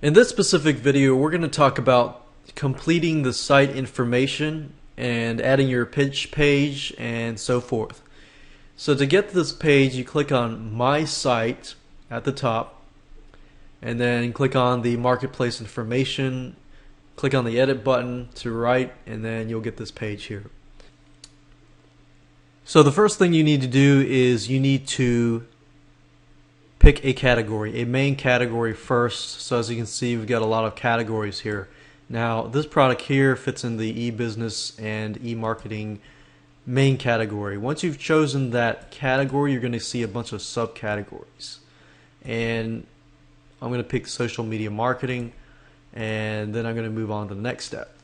In this specific video, we're going to talk about completing the site information and adding your pitch page and so forth. So to get to this page, you click on My Site at the top, and then click on the marketplace information, click on the edit button to right, and then you'll get this page here. So the first thing you need to do is you need to pick a category, a main category first. So as you can see, we've got a lot of categories here. Now this product here fits in the e-business and e-marketing main category. Once you've chosen that category, you're going to see a bunch of subcategories, and I'm going to pick social media marketing, and then I'm going to move on to the next step.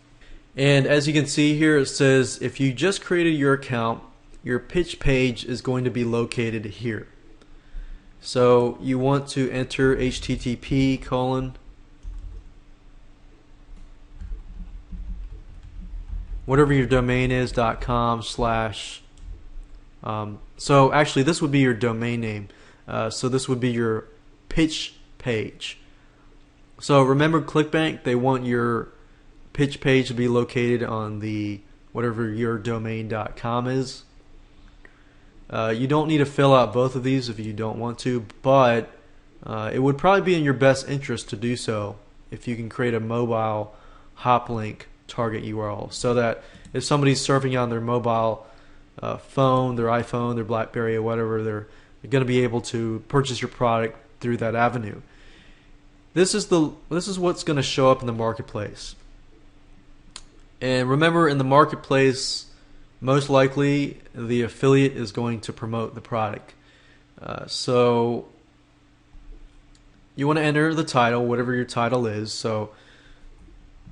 And as you can see here, it says if you just created your account, your pitch page is going to be located here. So you want to enter http:// whatever your domain is .com/. So actually this would be your domain name. So this would be your pitch page. So remember Clickbank, they want your pitch page to be located on the whatever your domain.com is. You don't need to fill out both of these if you don't want to, but it would probably be in your best interest to do so if you can create a mobile hop link target URL, so that if somebody's surfing on their mobile phone, their iPhone, their BlackBerry, or whatever, they're going to be able to purchase your product through that avenue. This is what's going to show up in the marketplace. And remember, in the marketplace, most likely the affiliate is going to promote the product. So you want to enter the title, whatever your title is. So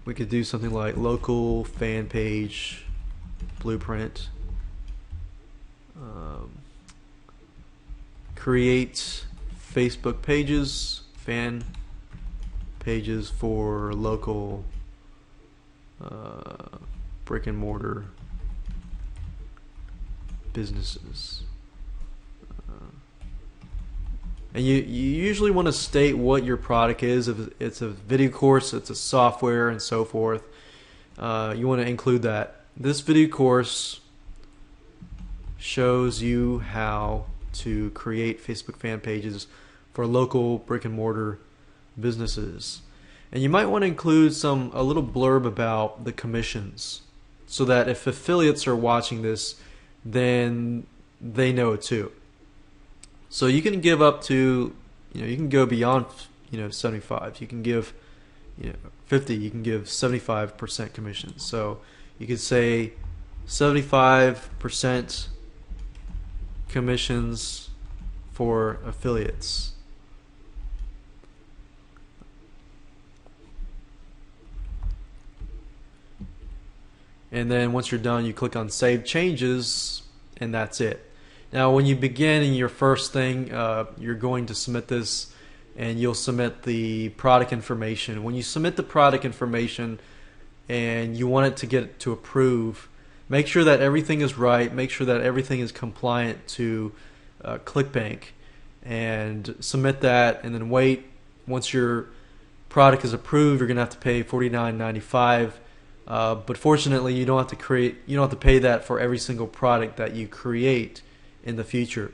we could do something like local fan page blueprint, create Facebook pages, fan pages for local brick and mortar businesses. And you usually want to state what your product is. If it's a video course, it's a software, and so forth, you want to include that. This video course shows you how to create Facebook fan pages for local brick and mortar businesses. And you might want to include a little blurb about the commissions, so that if affiliates are watching this, then they know it too. So you can give up to, you can go beyond, 75. You can give, 50. You can give 75% commission. So you could say 75% commissions for affiliates. And then once you're done, you click on Save Changes, and that's it. Now when you begin in your first thing, you're going to submit this, and you'll submit the product information. When you submit the product information and you want it to get to approve, make sure that everything is right, make sure that everything is compliant to Clickbank, and submit that, and then wait. Once your product is approved, you're going to have to pay $49.95. But fortunately, you don't have to pay that for every single product that you create in the future.